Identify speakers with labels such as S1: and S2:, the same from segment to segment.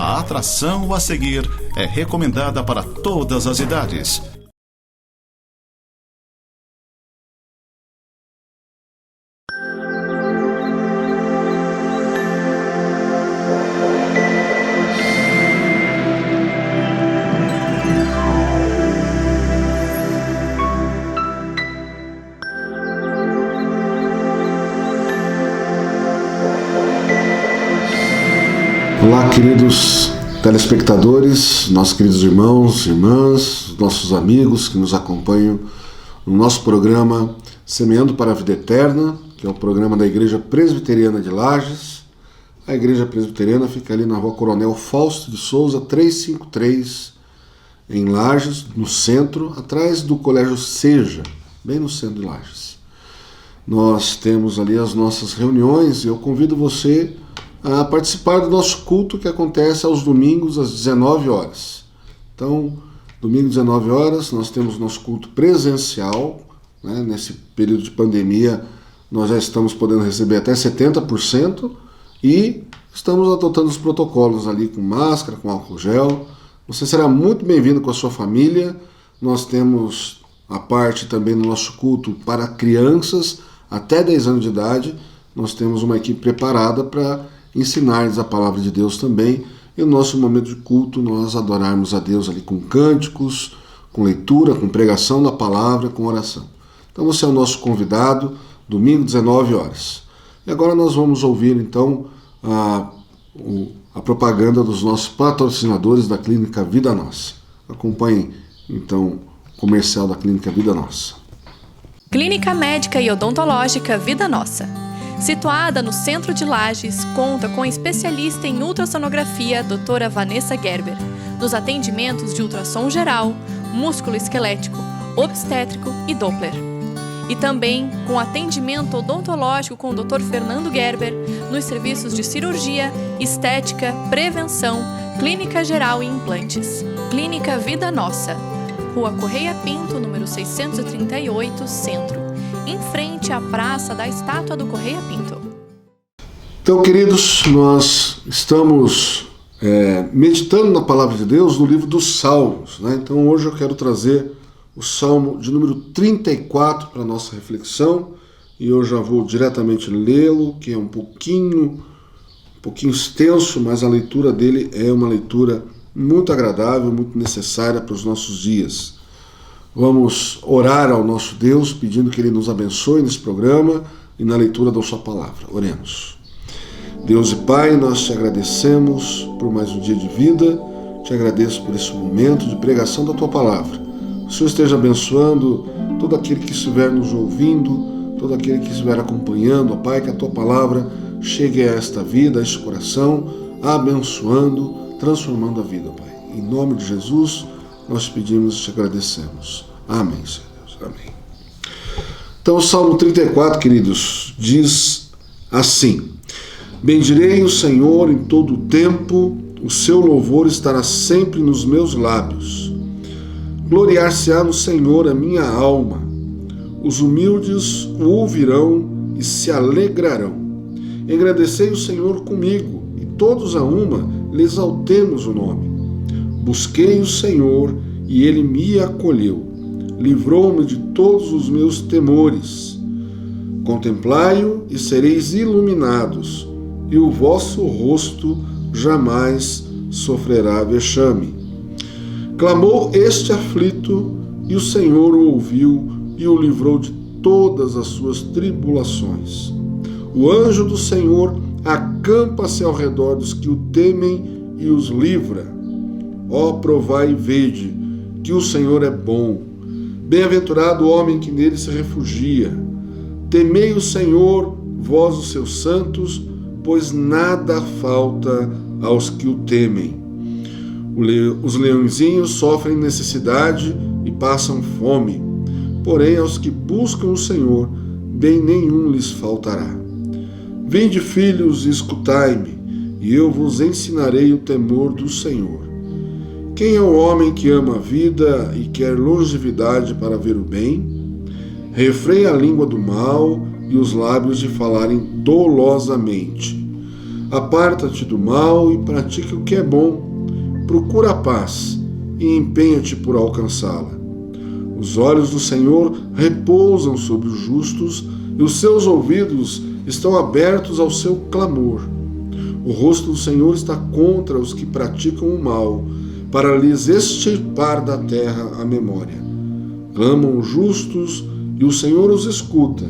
S1: A atração a seguir é recomendada para todas as idades.
S2: Olá, queridos telespectadores, nossos queridos irmãos, irmãs, nossos amigos que nos acompanham no nosso programa Semeando para a Vida Eterna, que é o programa da Igreja Presbiteriana de Lages. A Igreja Presbiteriana fica ali na Rua Coronel Fausto de Souza, 353, em Lages, no centro, atrás do Colégio Seja, bem no centro de Lages. Nós temos ali as nossas reuniões e eu convido você a participar do nosso culto que acontece aos domingos às 19 horas. Então, domingo às 19 horas, nós temos nosso culto presencial, né? Nesse período de pandemia, nós já estamos podendo receber até 70% e estamos adotando os protocolos ali com máscara, com álcool gel. Você será muito bem-vindo com a sua família. Nós temos a parte também no nosso culto para crianças até 10 anos de idade. Nós temos uma equipe preparada para ensinar-lhes a palavra de Deus também, e no nosso momento de culto nós adorarmos a Deus ali com cânticos, com leitura, com pregação da palavra, com oração. Então você é o nosso convidado, domingo 19 horas. E agora nós vamos ouvir então a propaganda dos nossos patrocinadores da Clínica Vida Nossa. Acompanhem então o comercial da Clínica Vida Nossa.
S3: Clínica Médica e Odontológica Vida Nossa. Situada no centro de Lages, conta com especialista em ultrassonografia, doutora Vanessa Gerber, nos atendimentos de ultrassom geral, músculo esquelético, obstétrico e Doppler. E também com atendimento odontológico com o Dr. Fernando Gerber, nos serviços de cirurgia, estética, prevenção, clínica geral e implantes. Clínica Vida Nossa, Rua Correia Pinto, número 638, Centro, em frente à Praça da Estátua do Correia Pinto.
S2: Então, queridos, nós estamos meditando na Palavra de Deus no livro dos Salmos, né? Então, hoje eu quero trazer o Salmo de número 34 para a nossa reflexão, e eu já vou diretamente lê-lo, que é um pouquinho extenso, mas a leitura dele é uma leitura muito agradável, muito necessária para os nossos dias. Vamos orar ao nosso Deus, pedindo que Ele nos abençoe nesse programa e na leitura da sua palavra. Oremos. Deus e Pai, nós te agradecemos por mais um dia de vida, te agradeço por esse momento de pregação da tua palavra. O Senhor esteja abençoando todo aquele que estiver nos ouvindo, todo aquele que estiver acompanhando, ó Pai, que a tua palavra chegue a esta vida, a este coração, abençoando, transformando a vida, Pai. Em nome de Jesus, nós pedimos e te agradecemos. Amém, Senhor Deus. Amém. Então, o Salmo 34, queridos, diz assim: bendirei o Senhor em todo o tempo, o seu louvor estará sempre nos meus lábios. Gloriar-se-á no Senhor a minha alma. Os humildes o ouvirão e se alegrarão. Engrandecei o Senhor comigo, e todos a uma lhe exaltemos o nome. Busquei o Senhor, e Ele me acolheu. Livrou-me de todos os meus temores. Contemplai-o e sereis iluminados, e o vosso rosto jamais sofrerá vexame. Clamou este aflito, e o Senhor o ouviu e o livrou de todas as suas tribulações. O anjo do Senhor acampa-se ao redor dos que o temem e os livra. Ó, provai e vede que o Senhor é bom. Bem-aventurado o homem que nele se refugia. Temei o Senhor, vós os seus santos, pois nada falta aos que o temem. Os leõezinhos sofrem necessidade e passam fome, porém aos que buscam o Senhor, bem nenhum lhes faltará. Vinde, filhos, e escutai-me, e eu vos ensinarei o temor do Senhor. Quem é o homem que ama a vida e quer longevidade para ver o bem? Refreia a língua do mal e os lábios de falarem dolosamente. Aparta-te do mal e pratica o que é bom. Procura a paz e empenha-te por alcançá-la. Os olhos do Senhor repousam sobre os justos e os seus ouvidos estão abertos ao seu clamor. O rosto do Senhor está contra os que praticam o mal, para lhes extirpar da terra a memória. Clamam os justos e o Senhor os escuta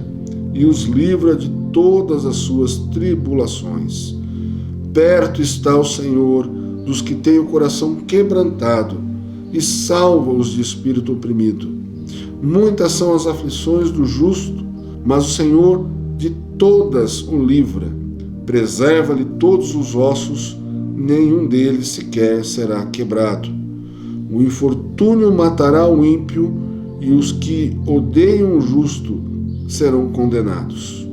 S2: e os livra de todas as suas tribulações. Perto está o Senhor dos que têm o coração quebrantado e salva-os de espírito oprimido. Muitas são as aflições do justo, mas o Senhor de todas o livra. Preserva-lhe todos os ossos, nenhum deles sequer será quebrado. O infortúnio matará o ímpio e os que odeiam o justo serão condenados.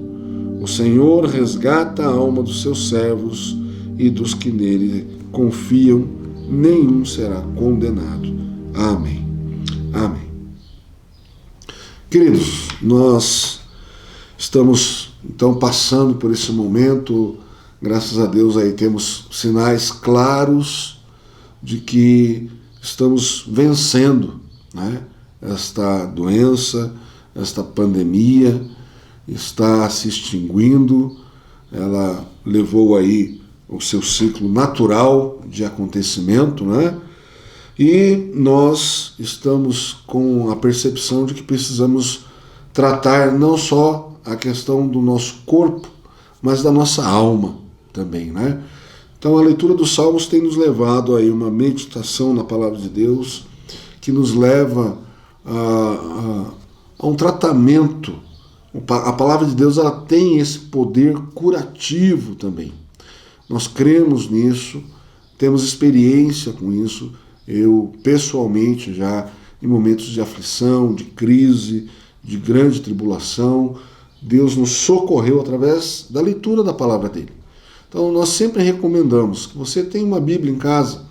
S2: O Senhor resgata a alma dos seus servos e dos que nele confiam, nenhum será condenado. Amém. Amém. Queridos, nós estamos então passando por esse momento, graças a Deus aí temos sinais claros de que estamos vencendo, né? Esta doença, esta pandemia está se extinguindo, ela levou aí o seu ciclo natural de acontecimento, né? E nós estamos com a percepção de que precisamos tratar não só a questão do nosso corpo, mas da nossa alma também, né? Então a leitura dos Salmos tem nos levado aí uma meditação na Palavra de Deus que nos leva a um tratamento. A Palavra de Deus, ela tem esse poder curativo também. Nós cremos nisso, temos experiência com isso. Eu, pessoalmente, já em momentos de aflição, de crise, de grande tribulação, Deus nos socorreu através da leitura da palavra dele. Então, nós sempre recomendamos que você tenha uma Bíblia em casa,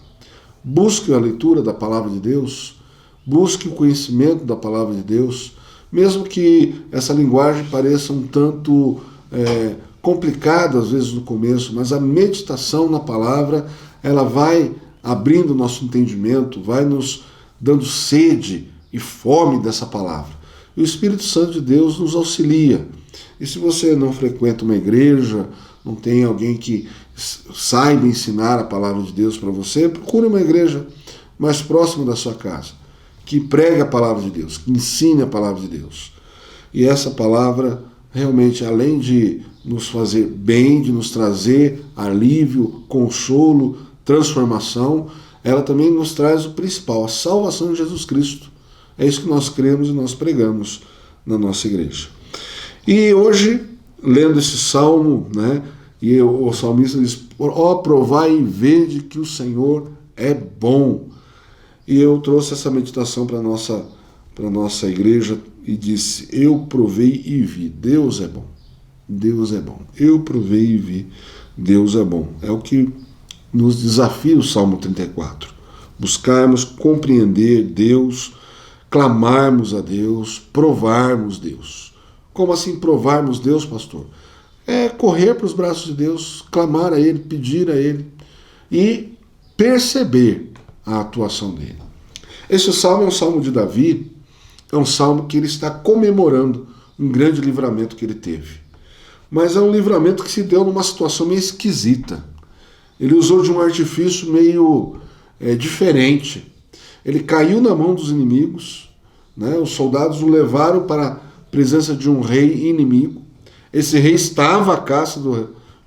S2: busque a leitura da palavra de Deus, busque o conhecimento da palavra de Deus, mesmo que essa linguagem pareça um tanto complicada às vezes no começo, mas a meditação na palavra, ela vai abrindo o nosso entendimento, vai nos dando sede e fome dessa palavra. E o Espírito Santo de Deus nos auxilia. E se você não frequenta uma igreja, não tem alguém que saiba ensinar a palavra de Deus para você, procure uma igreja mais próxima da sua casa, que pregue a palavra de Deus, que ensine a palavra de Deus. E essa palavra, realmente, além de nos fazer bem, de nos trazer alívio, consolo, transformação, ela também nos traz o principal, a salvação de Jesus Cristo. É isso que nós cremos e nós pregamos na nossa igreja. E hoje, lendo esse salmo, né, e o salmista diz: ó, provai e vede que o Senhor é bom. E eu trouxe essa meditação para a nossa igreja e disse: eu provei e vi, Deus é bom. Deus é bom. Eu provei e vi, Deus é bom. É o que nos desafia o Salmo 34. Buscarmos compreender Deus, clamarmos a Deus, provarmos Deus. Como assim provarmos Deus, pastor? É correr para os braços de Deus, clamar a Ele, pedir a Ele e perceber a atuação dele. Esse salmo é um salmo de Davi, é um salmo que ele está comemorando um grande livramento que ele teve. Mas é um livramento que se deu numa situação meio esquisita. Ele usou de um artifício meio diferente. Ele caiu na mão dos inimigos, né? Os soldados o levaram para a presença de um rei inimigo. Esse rei estava à caça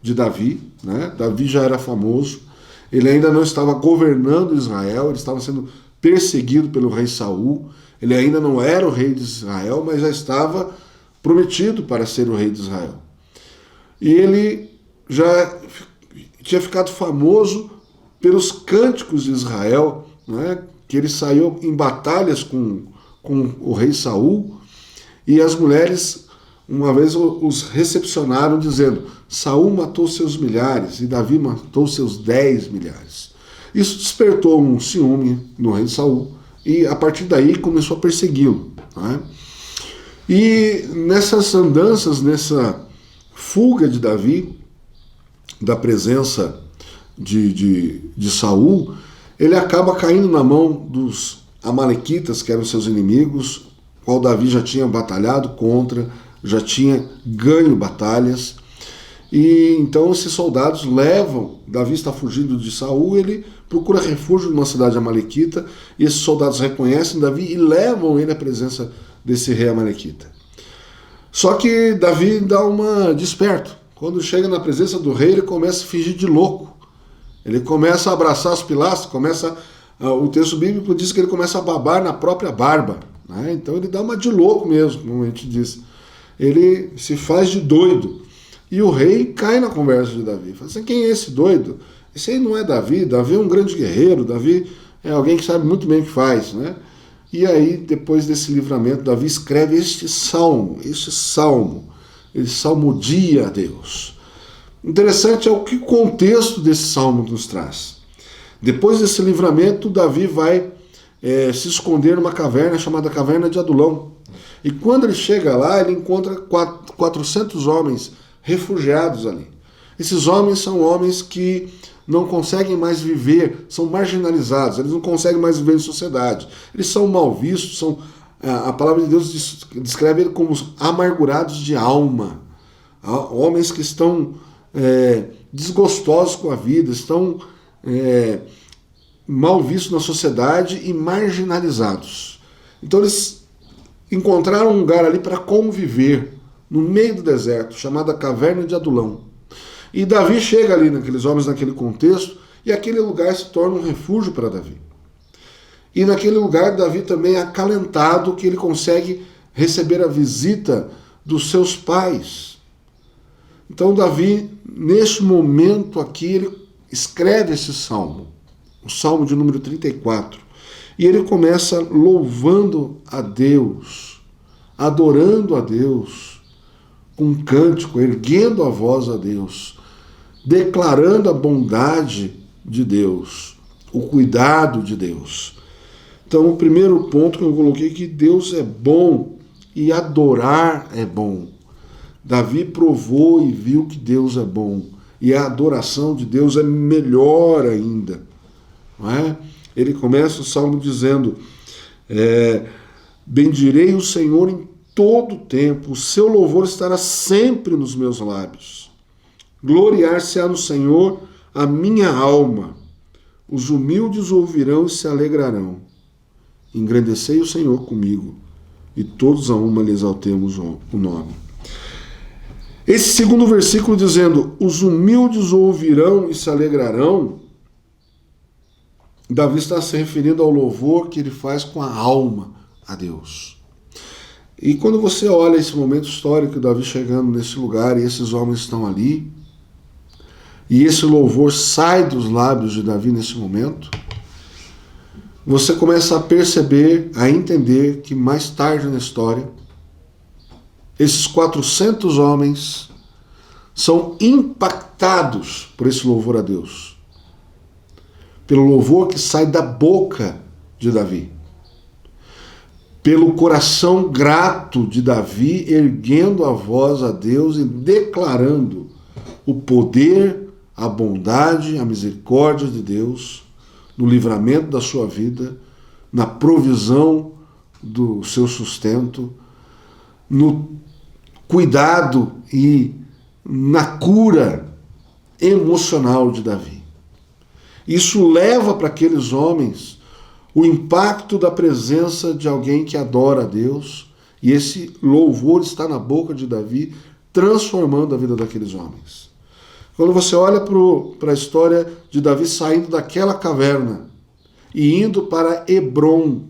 S2: de Davi, né? Davi já era famoso. Ele ainda não estava governando Israel, ele estava sendo perseguido pelo rei Saul. Ele ainda não era o rei de Israel, mas já estava prometido para ser o rei de Israel. E ele já tinha ficado famoso pelos cânticos de Israel, né? Que ele saiu em batalhas com o rei Saul, e as mulheres uma vez os recepcionaram dizendo: Saul matou seus milhares e Davi matou seus 10 milhares. Isso despertou um ciúme no rei Saul e a partir daí começou a persegui-lo, né? E nessas andanças, nessa fuga de Davi, da presença de Saul, ele acaba caindo na mão dos amalequitas, que eram seus inimigos, qual Davi já tinha batalhado contra, já tinha ganho batalhas. E então esses soldados levam, Davi está fugindo de Saul, ele procura refúgio numa cidade amalequita, e esses soldados reconhecem Davi e levam ele à presença desse rei amalequita. Só que Davi dá uma desperto. Quando chega na presença do rei, ele começa a fingir de louco. Ele começa a abraçar as pilastras, o texto bíblico diz que ele começa a babar na própria barba, né? Então ele dá uma de louco mesmo, como a gente diz. Ele se faz de doido. E o rei cai na conversa de Davi. Fala assim, quem é esse doido? Esse aí não é Davi. Davi é um grande guerreiro. Davi é alguém que sabe muito bem o que faz, né? E aí, depois desse livramento, Davi escreve este salmo. Ele salmodia a Deus. Interessante é o que o contexto desse salmo nos traz. Depois desse livramento, Davi vai se esconder numa caverna chamada Caverna de Adulão. E quando ele chega lá, ele encontra 400 homens refugiados ali. Esses homens são homens que não conseguem mais viver, são marginalizados, eles não conseguem mais viver em sociedade. Eles são mal vistos, a palavra de Deus descreve eles como amargurados de alma. Homens que estão desgostosos com a vida, estão mal vistos na sociedade e marginalizados. Então eles encontraram um lugar ali para conviver, no meio do deserto, chamada Caverna de Adulão. E Davi chega ali naqueles homens, naquele contexto, e aquele lugar se torna um refúgio para Davi. E naquele lugar Davi também é acalentado, que ele consegue receber a visita dos seus pais. Então Davi, neste momento aqui, ele escreve esse salmo, o salmo de número 34, e ele começa louvando a Deus, adorando a Deus, com um cântico, erguendo a voz a Deus, declarando a bondade de Deus, o cuidado de Deus. Então, o primeiro ponto que eu coloquei é que Deus é bom e adorar é bom. Davi provou e viu que Deus é bom, e a adoração de Deus é melhor ainda. Não é? Ele começa o salmo dizendo, bendirei o Senhor em todo o tempo, o seu louvor estará sempre nos meus lábios. Gloriar-se-á no Senhor a minha alma. Os humildes ouvirão e se alegrarão. Engrandecei o Senhor comigo, e todos a uma lhe exaltemos o nome. Esse segundo versículo dizendo, os humildes ouvirão e se alegrarão, Davi está se referindo ao louvor que ele faz com a alma a Deus. E quando você olha esse momento histórico, Davi chegando nesse lugar, e esses homens estão ali, e esse louvor sai dos lábios de Davi nesse momento, você começa a perceber, a entender que mais tarde na história, esses 400 homens são impactados por esse louvor a Deus, pelo louvor que sai da boca de Davi, pelo coração grato de Davi, erguendo a voz a Deus e declarando o poder, a bondade, a misericórdia de Deus no livramento da sua vida, na provisão do seu sustento, no cuidado e na cura emocional de Davi. Isso leva para aqueles homens o impacto da presença de alguém que adora a Deus, e esse louvor está na boca de Davi, transformando a vida daqueles homens. Quando você olha para a história de Davi saindo daquela caverna e indo para Hebrom,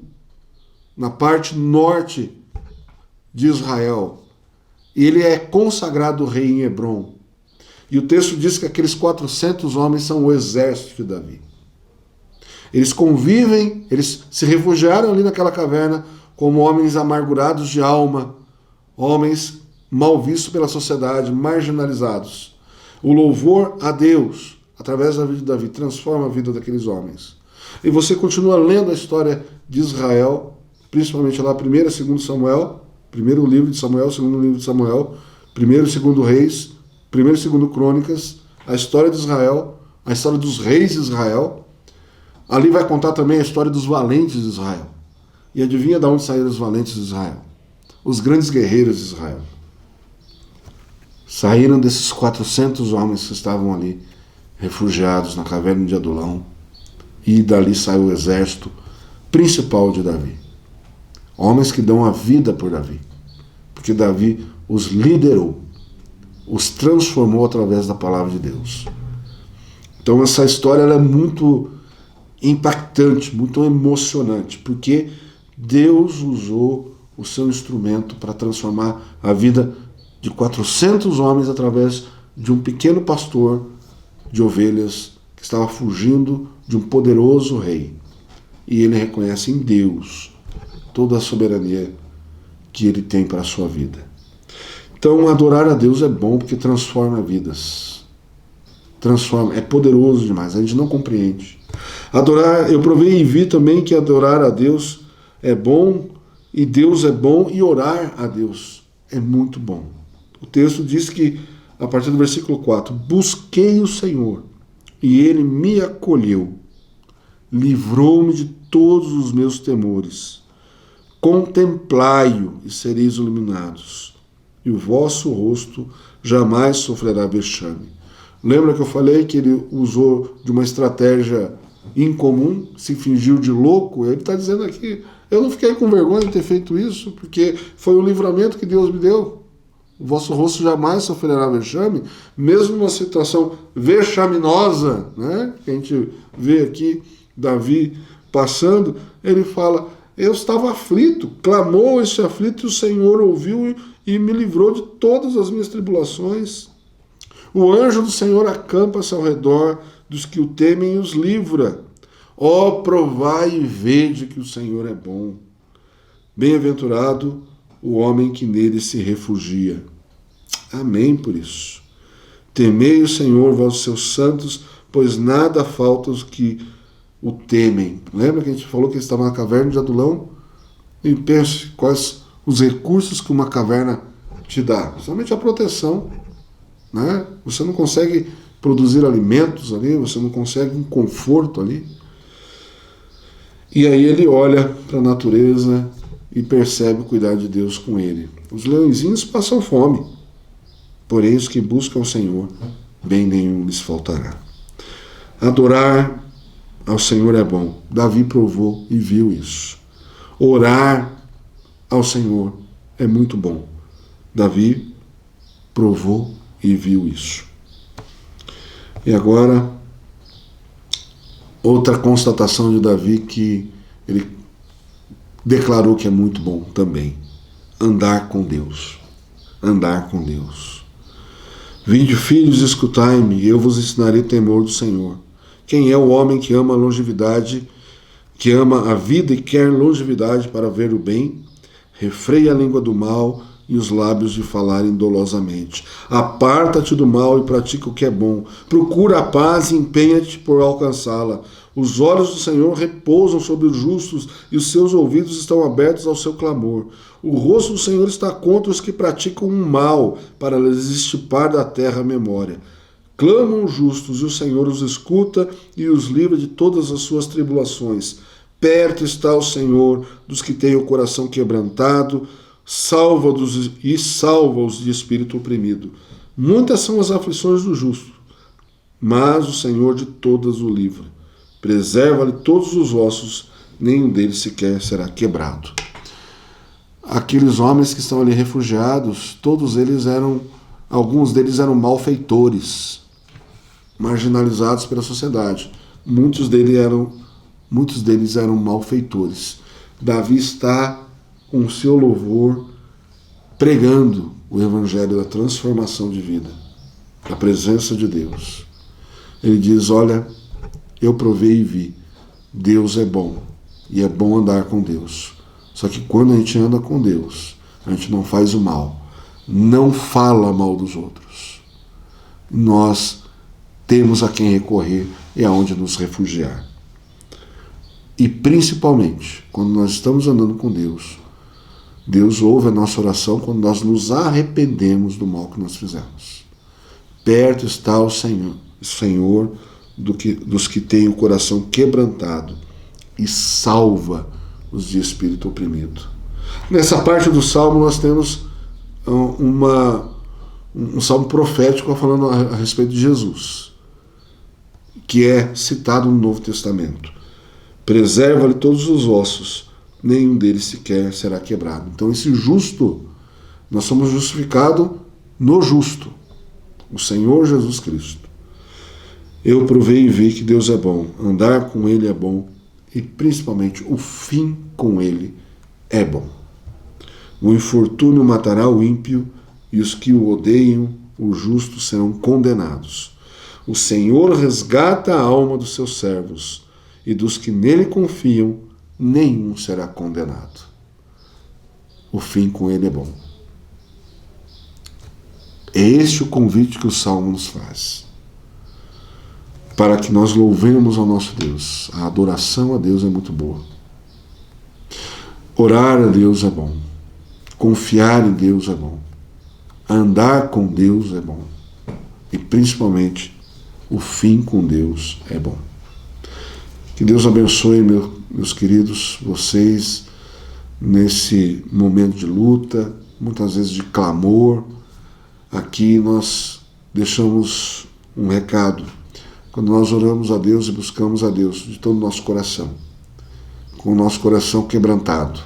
S2: na parte norte de Israel, ele é consagrado rei em Hebrom. E o texto diz que aqueles 400 homens são o exército de Davi. Eles convivem, eles se refugiaram ali naquela caverna como homens amargurados de alma, homens mal vistos pela sociedade, marginalizados. O louvor a Deus, através da vida de Davi, transforma a vida daqueles homens. E você continua lendo a história de Israel, principalmente lá 1º e 2º Samuel, primeiro livro de Samuel, segundo livro de Samuel, 1º e 2º Reis, 1º e 2º Crônicas, a história de Israel, a história dos reis de Israel. Ali vai contar também a história dos valentes de Israel. E adivinha de onde saíram os valentes de Israel? Os grandes guerreiros de Israel. Saíram desses 400 homens que estavam ali, refugiados na caverna de Adulão. E dali saiu o exército principal de Davi. Homens que dão a vida por Davi. Porque Davi os liderou, os transformou através da palavra de Deus. Então essa história ela é muito impactante, muito emocionante, porque Deus usou o seu instrumento para transformar a vida de 400 homens através de um pequeno pastor de ovelhas que estava fugindo de um poderoso rei. E ele reconhece em Deus toda a soberania que ele tem para a sua vida. Então adorar a Deus é bom porque transforma vidas. Transforma, é poderoso demais, a gente não compreende. Adorar, eu provei e vi também que adorar a Deus é bom, e Deus é bom, e orar a Deus é muito bom. O texto diz que, a partir do versículo 4, busquei o Senhor, e Ele me acolheu, livrou-me de todos os meus temores. Contemplai-o e sereis iluminados, e o vosso rosto jamais sofrerá vexame. Lembra que eu falei que ele usou de uma estratégia incomum, se fingiu de louco? Ele está dizendo aqui, eu não fiquei com vergonha de ter feito isso, porque foi o livramento que Deus me deu. O vosso rosto jamais sofrerá vexame, mesmo numa situação vexaminosa, né, que a gente vê aqui Davi passando, ele fala, eu estava aflito, clamou este aflito, e o Senhor ouviu e me livrou de todas as minhas tribulações. O anjo do Senhor acampa-se ao redor dos que o temem e os livra. Ó, provai e vede que o Senhor é bom. Bem-aventurado o homem que nele se refugia. Amém por isso. Temei o Senhor, vós seus santos, pois nada falta aos que o temem. Lembra que a gente falou que ele estava na caverna de Adulão? E pense quais os recursos que uma caverna te dá. Somente a proteção. Né? Você não consegue produzir alimentos ali, você não consegue um conforto ali. E aí ele olha para a natureza e percebe o cuidado de Deus com ele. Os leõezinhos passam fome, porém os que buscam o Senhor, bem nenhum lhes faltará. Adorar ao Senhor é bom. Davi provou e viu isso. Orar ao Senhor é muito bom. Davi provou e viu isso. E agora, outra constatação de Davi que ele declarou que é muito bom também. Andar com Deus. Andar com Deus. Vinde, filhos, escutai-me, e eu vos ensinarei o temor do Senhor. Quem é o homem que ama a longevidade, que ama a vida e quer longevidade para ver o bem? Refreia a língua do mal e os lábios de falarem dolosamente. Aparta-te do mal e pratica o que é bom. Procura a paz e empenha-te por alcançá-la. Os olhos do Senhor repousam sobre os justos e os seus ouvidos estão abertos ao seu clamor. O rosto do Senhor está contra os que praticam o mal, para lhes extirpar da terra a memória. Clamam os justos e o Senhor os escuta e os livra de todas as suas tribulações. Perto está o Senhor dos que têm o coração quebrantado, salva-os de espírito oprimido. Muitas são as aflições do justo, mas o Senhor de todas o livra. Preserva-lhe todos os ossos, nenhum deles sequer será quebrado. Aqueles homens que estão ali refugiados, alguns deles eram malfeitores, marginalizados pela sociedade. Muitos deles eram malfeitores. Davi está com o seu louvor pregando o evangelho da transformação de vida, da presença de Deus. Ele diz, olha, eu provei e vi, Deus é bom, e é bom andar com Deus. Só que quando a gente anda com Deus, a gente não faz o mal, não fala mal dos outros. Nós temos a quem recorrer e aonde nos refugiar. E principalmente, quando nós estamos andando com Deus, Deus ouve a nossa oração quando nós nos arrependemos do mal que nós fizemos. Perto está o Senhor, Senhor dos que têm o coração quebrantado e salva os de espírito oprimido. Nessa parte do Salmo nós temos um salmo profético falando a respeito de Jesus, que é citado no Novo Testamento. Preserva-lhe todos os ossos, nenhum deles sequer será quebrado. Então esse justo, nós somos justificados no justo, o Senhor Jesus Cristo. Eu provei e vi que Deus é bom, andar com Ele é bom, e principalmente o fim com Ele é bom. O infortúnio matará o ímpio, e os que o odeiam, o justo, serão condenados. O Senhor resgata a alma dos seus servos, e dos que nele confiam, nenhum será condenado. O fim com Ele é bom. É este o convite que o Salmo nos faz, para que nós louvemos ao nosso Deus. A adoração a Deus é muito boa. Orar a Deus é bom. Confiar em Deus é bom. Andar com Deus é bom. E principalmente, o fim com Deus é bom. Que Deus abençoe, meus queridos, vocês, nesse momento de luta, muitas vezes de clamor. Aqui nós deixamos um recado. Quando nós oramos a Deus e buscamos a Deus de todo o nosso coração, com o nosso coração quebrantado,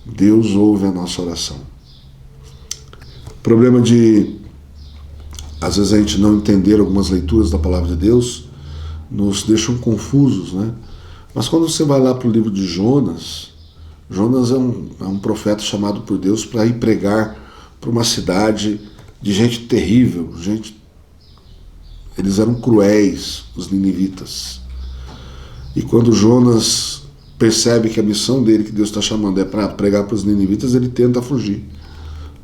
S2: Deus ouve a nossa oração. O problema de, às vezes, a gente não entender algumas leituras da palavra de Deus, nos deixam confusos, né? Mas quando você vai lá para o livro de Jonas, Jonas é um profeta chamado por Deus para ir pregar para uma cidade de gente terrível, eles eram cruéis, os ninivitas. E quando Jonas percebe que a missão dele, que Deus está chamando, é para pregar para os ninivitas, ele tenta fugir.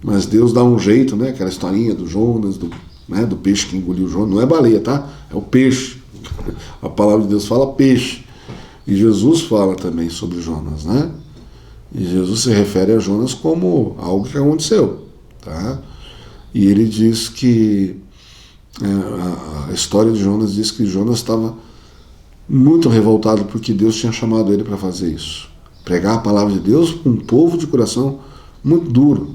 S2: Mas Deus dá um jeito, né? Aquela historinha do Jonas, do peixe que engoliu Jonas. Não é baleia, tá? É o peixe. A palavra de Deus fala peixe. E Jesus fala também sobre Jonas, né? E Jesus se refere a Jonas como algo que aconteceu, tá? E ele diz que a história de Jonas diz que Jonas estava muito revoltado porque Deus tinha chamado ele para fazer isso. Pregar a palavra de Deus para um povo de coração muito duro.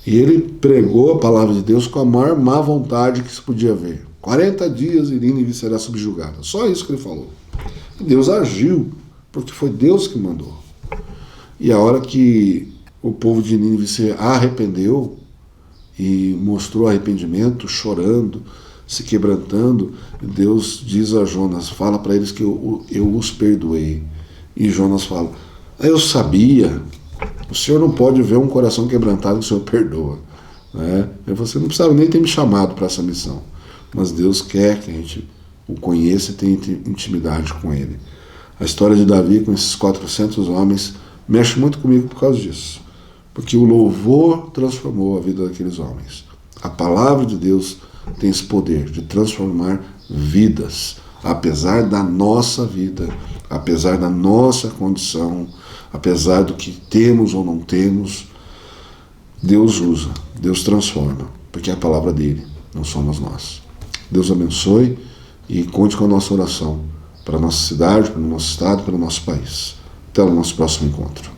S2: E ele pregou a palavra de Deus com a maior má vontade que se podia ver. 40 dias e Nínive será subjugada. Só isso que ele falou. E Deus agiu, porque foi Deus que mandou. E a hora que o povo de Nínive se arrependeu e mostrou arrependimento, chorando, se quebrantando, Deus diz a Jonas, fala para eles que eu os perdoei. E Jonas fala, eu sabia, o Senhor não pode ver um coração quebrantado que o Senhor perdoa. Né? Você não precisava nem ter me chamado para essa missão, mas Deus quer que a gente o conheça e tenha intimidade com Ele. A história de Davi com esses 400 homens mexe muito comigo por causa disso, porque o louvor transformou a vida daqueles homens. A palavra de Deus tem esse poder de transformar vidas, apesar da nossa vida, apesar da nossa condição, apesar do que temos ou não temos. Deus usa, Deus transforma, porque é a palavra dele, não somos nós. Deus abençoe e conte com a nossa oração para a nossa cidade, para o nosso estado, para o nosso país. Até o nosso próximo encontro.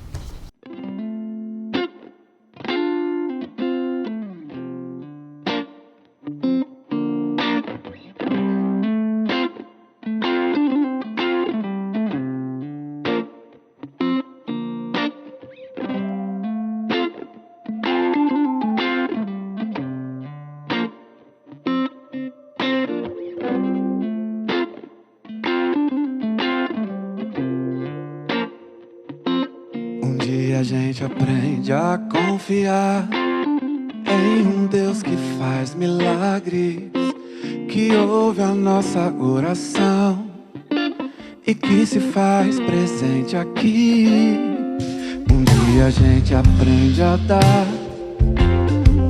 S4: A gente aprende a confiar em um Deus que faz milagres, que ouve a nossa oração e que se faz presente aqui. Um dia a gente aprende a dar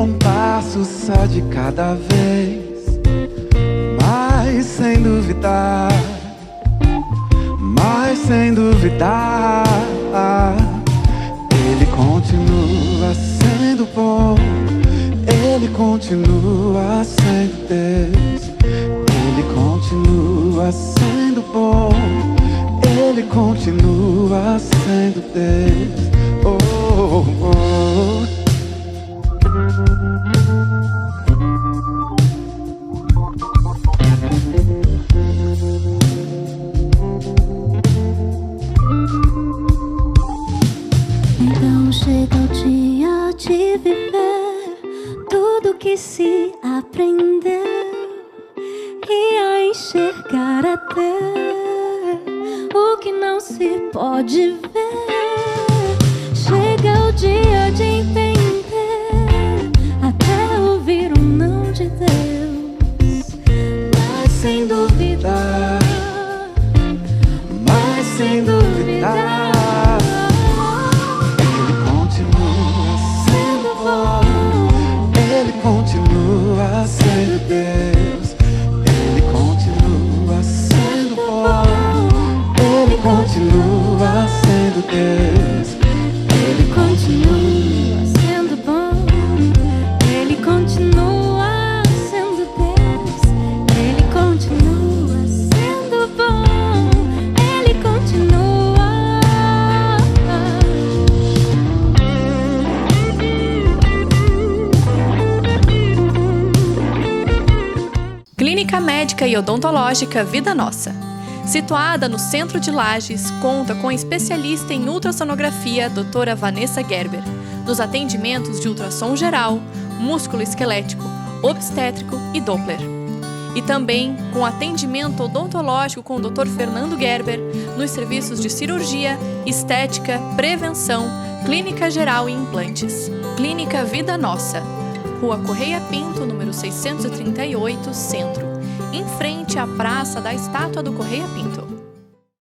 S4: um passo só de cada vez, mas sem duvidar, Ele continua sendo bom, Ele continua sendo Deus. Ele continua sendo bom, Ele continua sendo Deus. Oh, oh, oh.
S5: Então chega o dia de viver tudo que se aprendeu e a enxergar até o que não se pode ver. Chega o dia de entender até ouvir um não de Deus, mas sem duvidar,
S4: Mas sem duvidar, Ele continua sendo bom, Ele continua sendo Deus. Ele continua sendo bom, Ele continua sendo Deus.
S5: Ele continua sendo bom, Ele continua sendo Deus. Ele continua sendo bom, Ele continua.
S3: Clínica Médica e Odontológica Vida Nossa. Situada no centro de Lages, conta com a especialista em ultrassonografia, doutora Vanessa Gerber, nos atendimentos de ultrassom geral, músculo-esquelético, obstétrico e Doppler. E também com atendimento odontológico com o Dr. Fernando Gerber, nos serviços de cirurgia, estética, prevenção, clínica geral e implantes. Clínica Vida Nossa, Rua Correia Pinto, número 638, Centro, em frente à Praça da Estátua do Correia Pinto.